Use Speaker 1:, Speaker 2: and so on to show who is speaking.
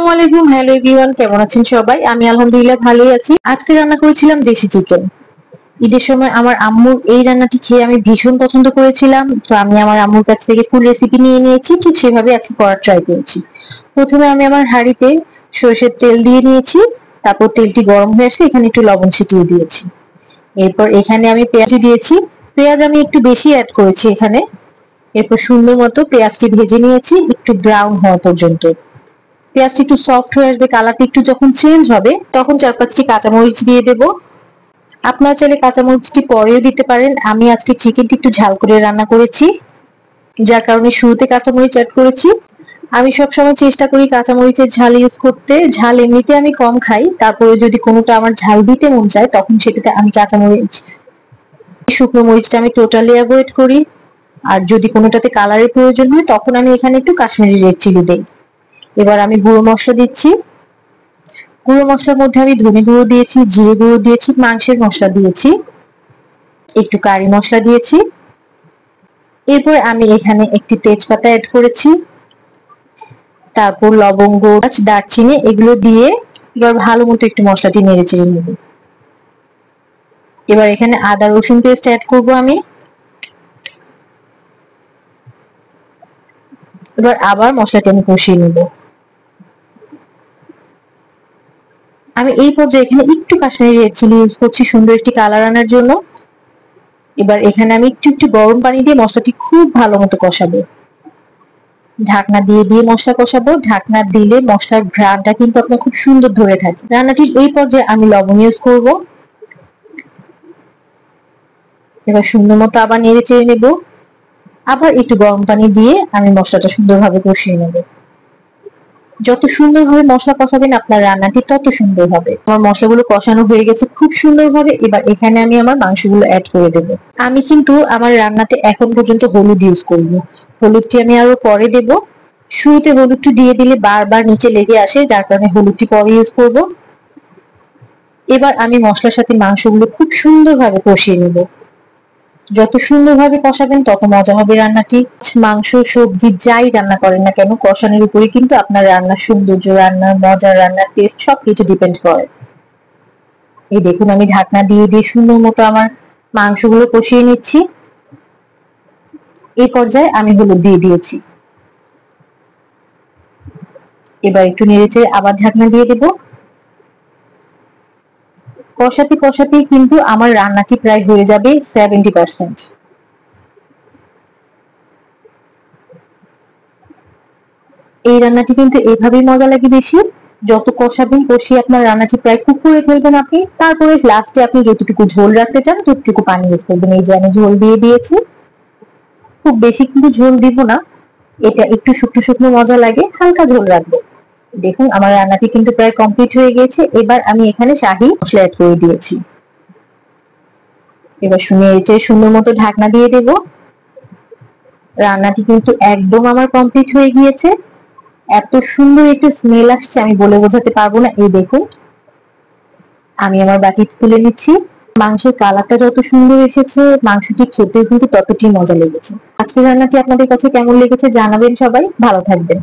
Speaker 1: আসসালামু আলাইকুম। Hello everyone, কেমন আছেন সবাই? আমি আলহামদুলিল্লাহ ভালোই আছি। আজকে রান্না করেছিলাম দেশি চিকেন। ঈদের সময় আমার আম্মুর এই রান্নাটি খেয়ে আমি ভীষণ পছন্দ করেছিলাম, তো আমি আমার আম্মুর কাছ থেকে ফুল রেসিপি নিয়ে নিয়েছি, ঠিক সেভাবে আজকে করার ট্রাই করেছি। প্রথমে আমি আমার হাঁড়িতে সরষের তেল দিয়ে নিয়েছি, তারপর তেলটি গরম হয়ে আসলে এখানে একটু লবণ ছিটিয়ে দিয়েছি। এরপর এখানে আমি পেঁয়াজ দিয়েছি। পেঁয়াজ আমি একটু বেশি অ্যাড করেছি এখানে। এরপর সুন্দর মতো পেঁয়াজটি ভেজে নিয়েছি একটু ব্রাউন হওয়া পর্যন্ত। পেঁয়াজটি একটু সফট হয়ে আসবে, কালারটা একটু যখন চেঞ্জ হবে তখন 4-5টি কাঁচামরিচ দিয়ে দেব। আপনারা চাইলে কাঁচামরিচটি পরেও দিতে পারেন। আমি আজকে চিকেনটি একটু ঝাল করে রান্না করেছি, যার কারণে শুরুতে কাঁচামরিচ অ্যাড করেছি। আমি সবসময় চেষ্টা করি কাঁচামরিচের ঝাল ইউজ করতে। ঝাল এমনিতে আমি কম খাই, তারপরে যদি কোনোটা আমার ঝাল দিতে মন চায় তখন সেটাতে আমি কাঁচামরিচ, শুকনো মরিচটা আমি টোটালি অ্যাভয়েড করি। আর যদি কোনোটাতে কালারের প্রয়োজন হয় তখন আমি এখানে একটু কাশ্মীরি রেড চিলি দেই। এবার আমি গুঁড়ো মশলা দিচ্ছি। গুঁড়ো মশলার মধ্যে আমি ধনে গুঁড়ো দিয়েছি, জিরে গুঁড়ো দিয়েছি, মাংসের মশলা দিয়েছি, একটু কারি মশলা দিয়েছি। এরপর আমি এখানে একটি তেজপাতা অ্যাড করেছি, তারপর লবঙ্গ, দারচিনি এগুলো দিয়ে এবার ভালো মতো একটু মশলাটি নেড়ে চেড়ে নেব। এবার এখানে আদা রসুন পেস্ট অ্যাড করব আমি। এবার আবার মশলাটি আমি কষিয়ে নেব। আমি এই পর্যায়ে এখানে একটু কাশ্মীরি রেড চিলি ইউজ করছি সুন্দর একটি কালার আনার জন্য। এবার এখানে আমি একটু গরম পানি দিয়ে মশলাটি খুব ভালো মতো কষাবো। ঢাকনা দিয়ে দিয়ে মশলা কষাবো। ঢাকনা দিলে মশলার ঘ্রাণটা কিন্তু আপনার খুব সুন্দর ধরে থাকে। রান্নাটির এই পর্যায়ে আমি লবণ ইউজ করব। এবার সুন্দর মতো আবার নেড়ে চেড়ে নেব। আবার একটু গরম পানি দিয়ে আমি মশলাটা সুন্দরভাবে কষিয়ে নেব। যত সুন্দরভাবে মশলা কষাবেন আপনার রান্নাটি তত সুন্দর হবে। আমার মশলাগুলো কষানো হয়ে গেছে খুব সুন্দরভাবে। এবার এখানে আমি আমার মাংসগুলো অ্যাড করে দেব। আমি কিন্তু আমার রান্নাতে এখন পর্যন্ত হলুদ ইউজ করব। হলুদটি আমি আরো পরে দেব। শুরুতে হলুদটি দিয়ে দিলে বারবার নিচে লেগে আসে, যার কারণে হলুদটি পরে ইউজ করব। এবার আমি মশলার সাথে মাংসগুলো খুব সুন্দরভাবে কষিয়ে নেব। যত সুন্দরভাবে কষাবেন তত মজা হবে রান্নাটি। মাংস, সবজি যাই রান্না করেন না কেন, কষানোর উপরে কিন্তু আপনার রান্নার সৌন্দর্য, রান্নার মজা, রান্নার টেস্ট সবকিছু ডিপেন্ড করে। এই দেখুন আমি ঢাকনা দিয়ে দিয়ে সুন্দর মতো আমার মাংসগুলো কষিয়ে নিচ্ছি। এই পর্যায়ে আমি হলুদ দিয়ে দিয়েছি। এবার একটু নেড়েচেড়ে আবার ঢাকনা দিয়ে দেব। কষাতে কষাতেই কিন্তু আমার রান্নাটি প্রায় হয়ে যাবে 70%। এই রান্নাটি কিন্তু এভাবেই মজা লাগে বেশি। যত কষাবেন কষিয়ে আপনার রান্নাটি প্রায় কুক করে ফেলবেন আপনি। তারপরে লাস্টে আপনি যতটুকু ঝোল রাখতে চান ততটুকু পানি ইউজ করবেন। এই যে আমি ঝোল দিয়ে দিয়েছি। খুব বেশি কিন্তু ঝোল দিব না, এটা একটু শুকনো শুকনো মজা লাগে, হালকা ঝোল রাখবো। দেখুন আমার রান্নাটি কিন্তু প্রায় কমপ্লিট হয়ে গেছে। এবার আমি এখানে শাহি মশলা অ্যাড করে দিয়েছি। এবার সুন্দর মতো ঢাকনা দিয়ে দেব। রান্নাটি কিন্তু একদম আমার কমপ্লিট হয়ে গিয়েছে। এত সুন্দর একটা স্মেল আসছে আমি বলে বোঝাতে পারবো না। এই দেখুন আমি আমার বাটি তুলে নিচ্ছি। মাংসের কালারটা যত সুন্দর এসেছে, মাংসটি খেতেও কিন্তু ততটাই মজা লেগেছে। আজকের রান্নাটি আপনাদের কাছে কেমন লেগেছে জানাবেন সবাই। ভালো থাকবেন।